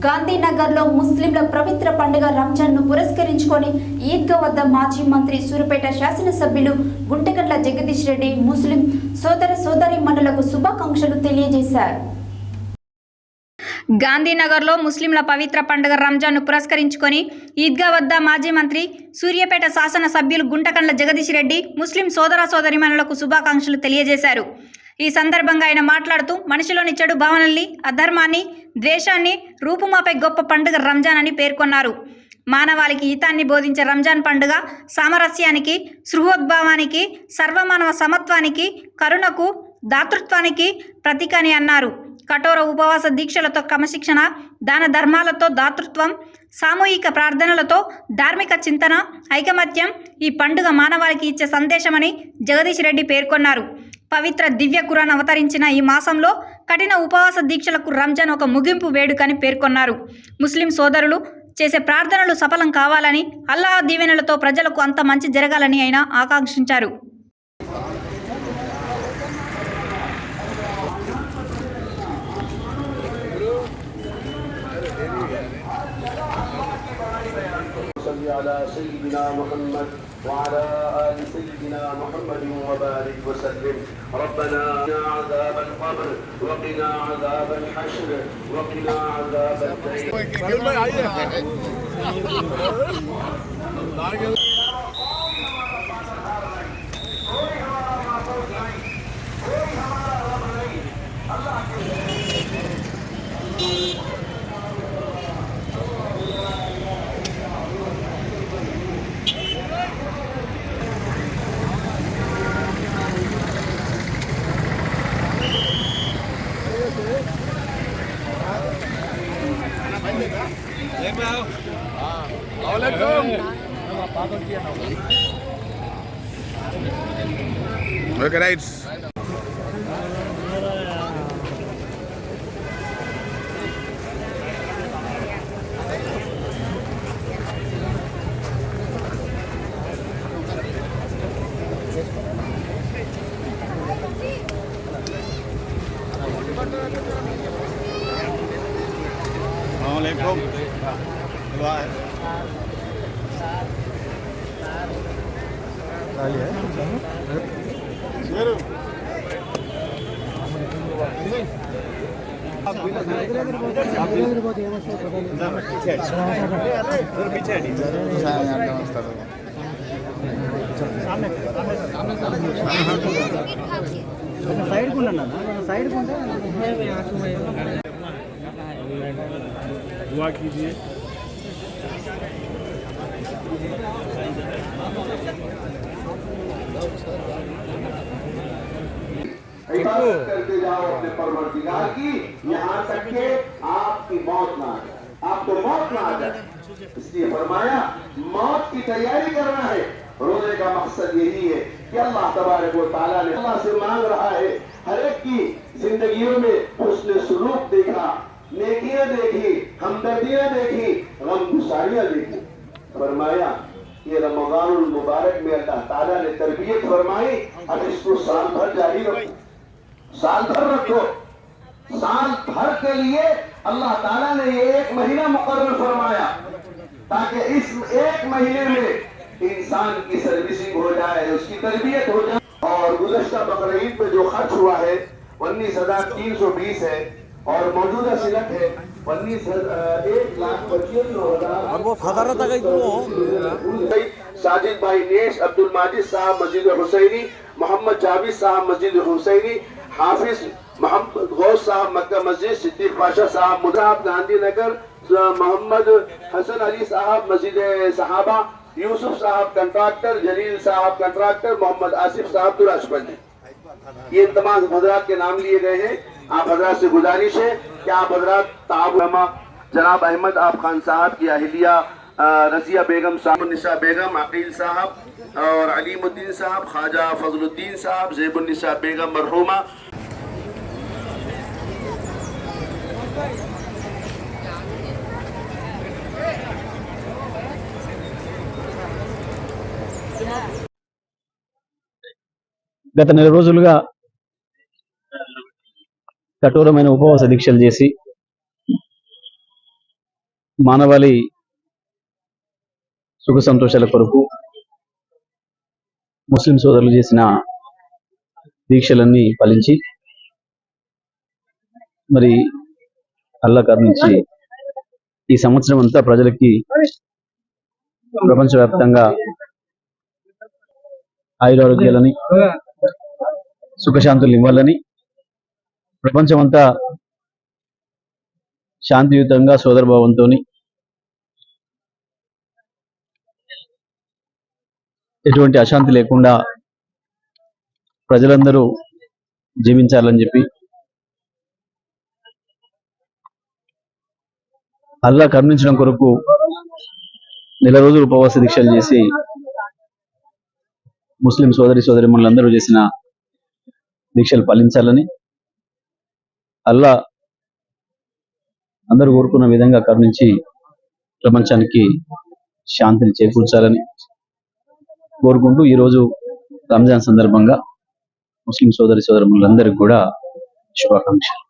గాంధీనగర్లో ముస్లింల పవిత్ర పండుగ రంజాన్ను పురస్కరించుకొని ఈద్గా వద్ద మాజీ మంత్రి సూర్యాపేట శాసనసభ్యులు గుంటగండ్ల జగదీష్ రెడ్డి ముస్లిం సోదరీమణులకు శుభాకాంక్షలు తెలియజేశారు. గాంధీనగర్లో ముస్లింల పవిత్ర పండుగ రంజాన్ను పురస్కరించుకొని ఈద్గా వద్ద మాజీ మంత్రి సూర్యాపేట శాసనసభ్యులు గుంటగండ్ల జగదీష్ రెడ్డి ముస్లిం సోదరీమణులకు శుభాకాంక్షలు తెలియజేశారు. ఈ సందర్భంగా ఆయన మాట్లాడుతూ మనిషిలోని చెడు భావనల్ని, అధర్మాన్ని, ద్వేషాన్ని రూపుమాపే గొప్ప పండుగ రంజాన్ అని పేర్కొన్నారు. మానవాళికి హితాన్ని బోధించే రంజాన్ పండుగ సామరస్యానికి, సృహోద్భావానికి, సర్వమానవ సమత్వానికి, కరుణకు, దాతృత్వానికి ప్రతీక అని అన్నారు. కఠోర ఉపవాస దీక్షలతో క్రమశిక్షణ, దాన ధర్మాలతో దాతృత్వం, సామూహిక ప్రార్థనలతో ధార్మిక చింతన, ఐకమత్యం ఈ పండుగ మానవాళికి ఇచ్చే సందేశమని జగదీష్ రెడ్డి పేర్కొన్నారు. పవిత్ర దివ్య ఖురాన్ అవతరించిన ఈ మాసంలో కఠిన ఉపవాస దీక్షలకు రంజాన్ ఒక ముగింపు వేడుకని పేర్కొన్నారు. ముస్లిం సోదరులు చేసే ప్రార్థనలు సఫలం కావాలని, అల్లాహ్ దీవెనలతో ప్రజలకు అంత మంచి జరగాలని ఆయన ఆకాంక్షించారు. على سيدنا محمد وعلى آل سيدنا محمد وبارك وسلم. ربنا قنا عذاب القبر وقنا عذاب الحشر وقنا عذاب الدين. Look at it. Assalamualaikum. दुआ कीजिए. इबादत करते जाओ अपने परवरदिगार की, यहाँ तक के आपकी मौत ना आ जाए, आपको मौत ना आ जाए. इसलिए फरमाया मौत की तैयारी करना है. रोजे का मकसद यही है कि अल्लाह तबारक व तआला ने अल्लाह से मांग रहा है हर एक की जिंदगियों में हुस्न सुलूक देखा, नेकियां देखी, हमदर्दियां देखी, गमगुसारियां देखी. फरमाया ये रमज़ानुल मुबारक में अल्लाह ताला ने तरबियत फरमाई, अब इसको साल भर जारी रखो, साल भर रखो. साल भर के लिए अल्लाह ताला ने ये एक महीना मुकर्रर फरमाया ताकि इस एक महीने में इंसान की सर्विसिंग हो जाए, उसकी तरबियत हो जाए. और गुज़श्ता बकरा ईद में जो खर्च हुआ है 19,320 है और मौजूदा सिलक है 1,25,9,000. और वो फदारत आ गई तो साजिद भाई नेश, अब्दुल माजिद साहब मस्जिद हुसैनी, मोहम्मद जावेद साहब मस्जिद हुसैनी, हाफिज मोहम्मद गौस साहब मक्का मस्जिद, सिद्दीक पाशा साहब मुदाब गांधीनगर, मोहम्मद हसन अली साहब मस्जिद सहाबा, यूसुफ साहब कंट्रैक्टर, जलील साहब कंट्रैक्टर, मोहम्मद आसिफ साहब दुराशपंडी. ये तमाम हजरात के नाम लिए गए हैं. आप हजरात से गुजारिश है कि आप हजरात ताबुमा जनाब अहमद आप खान साहब की अहलिया रजिया बेगम साहब, निशा बेगम, अकील साहब और अलीमुद्दीन साहब, ख्वाजा फजलुद्दीन साहब, ज़ेबुन्निसा बेगम मरहूमा. గత నెల రోజులుగా కఠోరమైన ఉపవాస దీక్షలు చేసి మానవాళి సుఖ సంతోషాల కొరకు ముస్లిం సోదరులు చేసిన దీక్షలన్నీ ఫలించి మరి అల్లా కరుణించి ఈ సంవత్సరం అంతా ప్రజలకి ప్రపంచవ్యాప్తంగా ఆయురారోగ్యాలని సుఖశాంతులు ఇవ్వాలని ప్రపంచమంతా శాంతియుతంగా సోదరభావంతో ఎటువంటి అశాంతి లేకుండా ప్రజలందరూ జీవించాలని చెప్పి అల్లా కరుణించడం కొరకు నెల రోజులు ఉపవాస దీక్షలు చేసి ముస్లిం సోదరిమణులందరూ చేసిన దీక్షలు ఫలించాలని అల్లా అందరూ కోరుకున్న విధంగా కరుణించి ప్రపంచానికి శాంతిని చేకూర్చాలని కోరుకుంటూ ఈరోజు రంజాన్ సందర్భంగా ముస్లిం సోదరిమణులందరికీ కూడా శుభాకాంక్షలు.